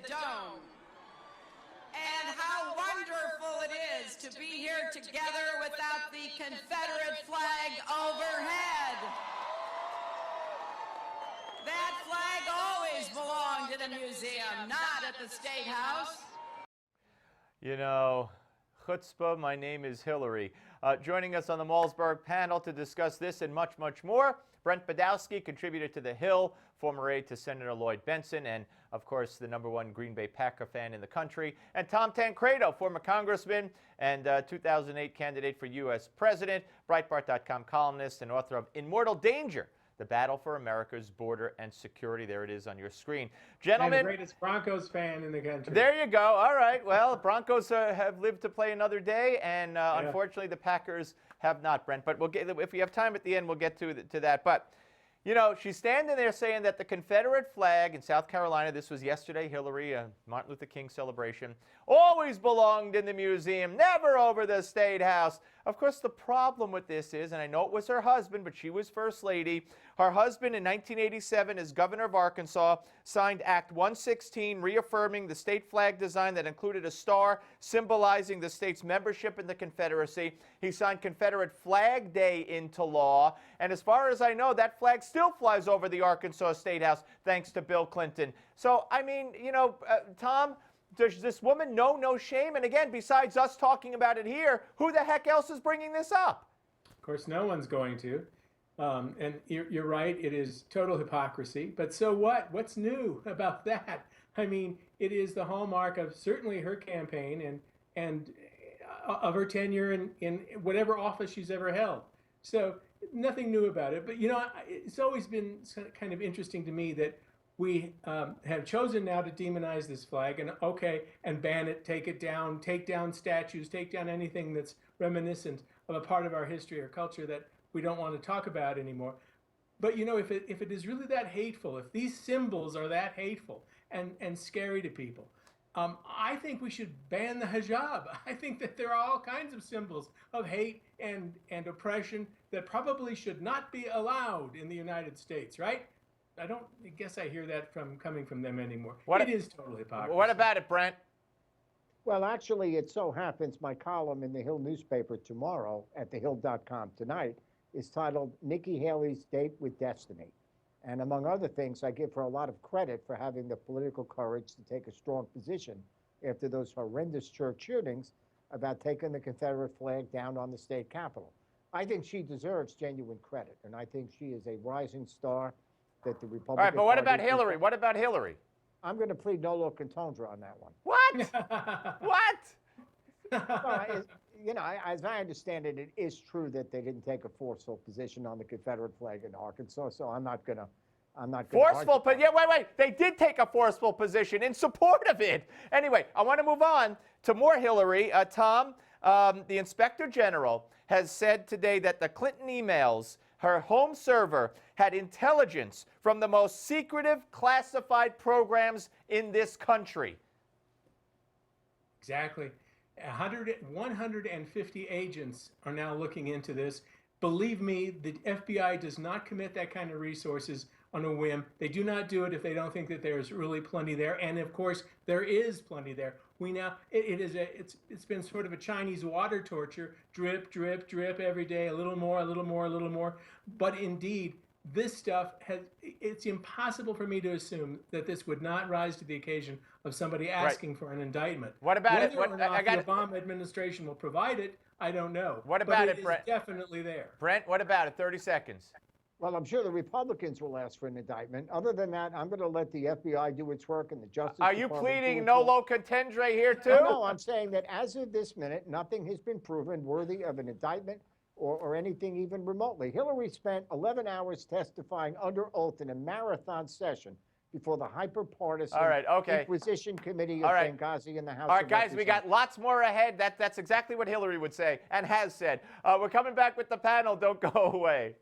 dome. And how wonderful it is to be here together without the Confederate flag overhead. That flag always belonged in a museum, not at the State House. You know, chutzpah, my name is Hillary. Joining us on the Malzberg panel to discuss this and much, much more, Brent Budowsky, contributor to The Hill, former aide to Senator Lloyd Bentsen, and, of course, the #1 Green Bay Packer fan in the country, and Tom Tancredo, former congressman and 2008 candidate for U.S. president, Breitbart.com columnist, and author of In Mortal Danger, The Battle for America's Border and Security. There it is on your screen. Gentlemen. And the greatest Broncos fan in the country. There you go. All right. Well, Broncos have lived to play another day, and unfortunately the Packers have not, Brent. But we'll get, if we have time at the end, we'll get to that. But, you know, she's standing there saying that the Confederate flag in South Carolina, this was yesterday, Hillary, Martin Luther King celebration, always belonged in the museum, never over the State House. Of course, the problem with this is, and I know it was her husband, but she was First Lady. Her husband in 1987 as governor of Arkansas signed Act 116, reaffirming the state flag design that included a star symbolizing the state's membership in the Confederacy. He signed Confederate Flag Day into law. And as far as I know, that flag still flies over the Arkansas State House, thanks to Bill Clinton. So, I mean, you know, Tom, does this woman know no shame? And again, besides us talking about it here, who the heck else is bringing this up? Of course, no one's going to. And you're right, it is total hypocrisy. But so what? What's new about that? I mean, it is the hallmark of certainly her campaign and of her tenure in whatever office she's ever held. So nothing new about it. But, you know, it's always been kind of interesting to me that we have chosen now to demonize this flag and ban it, take it down, take down statues, take down anything that's reminiscent of a part of our history or culture that we don't want to talk about anymore. But, you know, if it is really that hateful, if these symbols are that hateful and scary to people, I think we should ban the hijab. I think that there are all kinds of symbols of hate and oppression that probably should not be allowed in the United States, right? I guess I hear that coming from them anymore. It is totally hypocrisy. What about it, Brent? Well, actually, it so happens my column in the Hill newspaper tomorrow at thehill.com tonight is titled Nikki Haley's Date with Destiny. And among other things, I give her a lot of credit for having the political courage to take a strong position after those horrendous church shootings about taking the Confederate flag down on the state capitol. I think she deserves genuine credit, and I think she is a rising star that the Republican All right, but what Party about Hillary? What about Hillary? I'm going to plead nolo contendere on that one. What? What? Well, you know, as I understand it, it is true that they didn't take a forceful position on the Confederate flag in Arkansas. So I'm not gonna forceful, but yeah, wait. They did take a forceful position in support of it. Anyway, I want to move on to more Hillary. Tom, the Inspector General has said today that the Clinton emails, her home server, had intelligence from the most secretive classified programs in this country. Exactly. 150 agents are now looking into this. Believe me, the FBI does not commit that kind of resources on a whim. They do not do it if they don't think that there's really plenty there. And of course, there is plenty there. We now it's been sort of a Chinese water torture, drip, drip, drip every day, a little more, a little more, a little more. But indeed, this stuff it's impossible for me to assume that this would not rise to the occasion of somebody asking for an indictment. What about Whether or not the Obama administration will provide it, I don't know. What about it, Brent? It's definitely there. Brent, what about it? 30 seconds. Well, I'm sure the Republicans will ask for an indictment. Other than that, I'm going to let the FBI do its work and the Justice Are Department. Are you pleading nolo contendere here, too? No, I'm saying that as of this minute, nothing has been proven worthy of an indictment or anything even remotely. Hillary spent 11 hours testifying under oath in a marathon session before the hyper-partisan Inquisition Committee of Benghazi in the House of Representatives. All right, guys, we got lots more ahead. That's exactly what Hillary would say and has said. We're coming back with the panel. Don't go away.